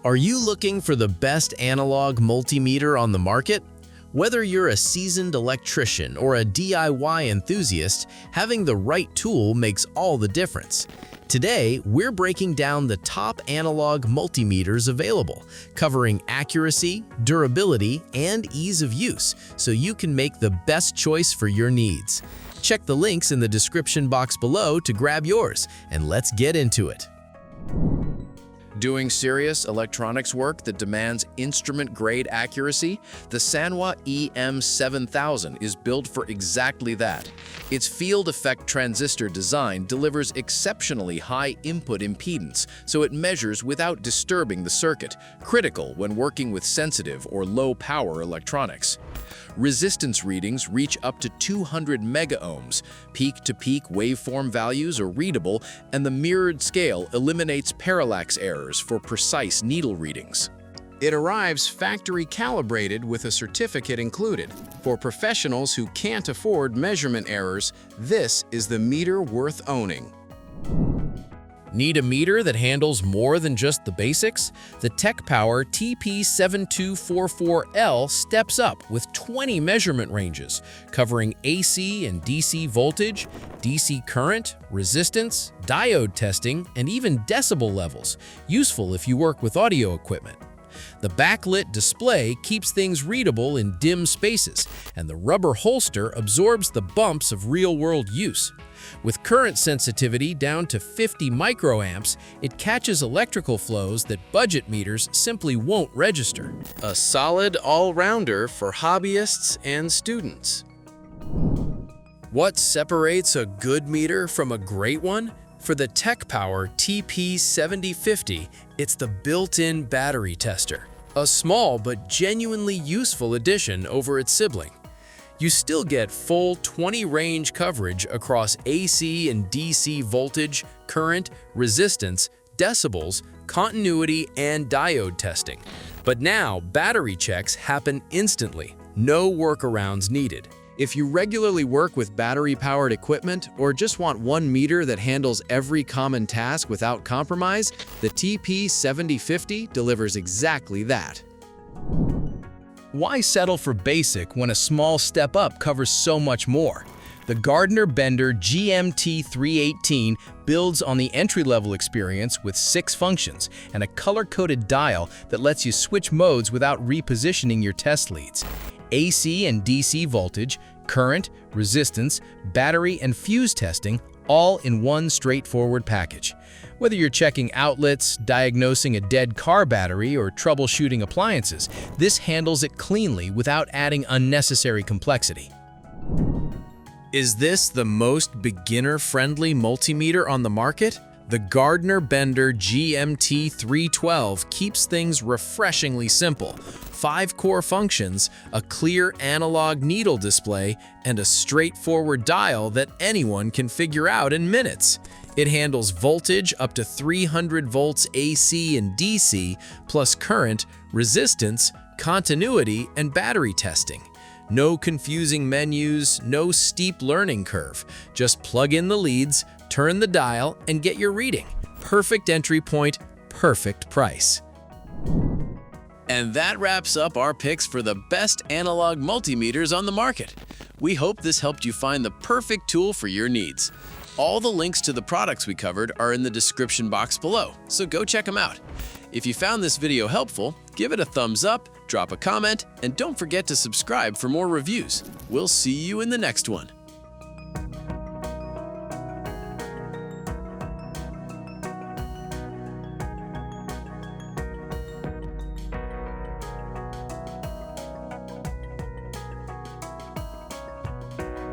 Are you looking for the best analog multimeter on the market? Whether you're a seasoned electrician or a DIY enthusiast, having the right tool makes all the difference. Today, we're breaking down the top analog multimeters available, covering accuracy, durability, and ease of use, so you can make the best choice for your needs. Check the links in the description box below to grab yours, and let's get into it. Doing serious electronics work that demands instrument-grade accuracy? The Sanwa EM7000 is built for exactly that. Its field effect transistor design delivers exceptionally high input impedance, so it measures without disturbing the circuit, critical when working with sensitive or low-power electronics. Resistance readings reach up to 200 megaohms. Peak-to-peak waveform values are readable, and the mirrored scale eliminates parallax errors for precise needle readings. It arrives factory calibrated with a certificate included. For professionals who can't afford measurement errors, this is the meter worth owning. Need a meter that handles more than just the basics? The Tekpower TP7244L steps up with 20 measurement ranges, covering AC and DC voltage, DC current, resistance, diode testing, and even decibel levels, useful if you work with audio equipment. The backlit display keeps things readable in dim spaces, and the rubber holster absorbs the bumps of real-world use. With current sensitivity down to 50 microamps, it catches electrical flows that budget meters simply won't register. A solid all-rounder for hobbyists and students. What separates a good meter from a great one? For the Tekpower TP7050, it's the built-in battery tester, a small but genuinely useful addition over its sibling. You still get full 20-range coverage across AC and DC voltage, current, resistance, decibels, continuity, and diode testing. But now, battery checks happen instantly, no workarounds needed. If you regularly work with battery-powered equipment or just want one meter that handles every common task without compromise, the TP7050 delivers exactly that. Why settle for basic when a small step up covers so much more? The Gardner Bender GMT318 builds on the entry-level experience with 6 functions and a color-coded dial that lets you switch modes without repositioning your test leads. AC and DC voltage, current, resistance, battery, and fuse testing all in one straightforward package. Whether you're checking outlets, diagnosing a dead car battery, or troubleshooting appliances, this handles it cleanly without adding unnecessary complexity. Is this the most beginner-friendly multimeter on the market? The Gardner Bender GMT312 keeps things refreshingly simple. 5 core functions, a clear analog needle display, and a straightforward dial that anyone can figure out in minutes. It handles voltage up to 300 volts AC and DC, plus current, resistance, continuity, and battery testing. No confusing menus, no steep learning curve. Just plug in the leads, turn the dial, and get your reading. Perfect entry point, perfect price. And that wraps up our picks for the best analog multimeters on the market. We hope this helped you find the perfect tool for your needs. All the links to the products we covered are in the description box below, so go check them out. If you found this video helpful, give it a thumbs up, drop a comment, and don't forget to subscribe for more reviews. We'll see you in the next one.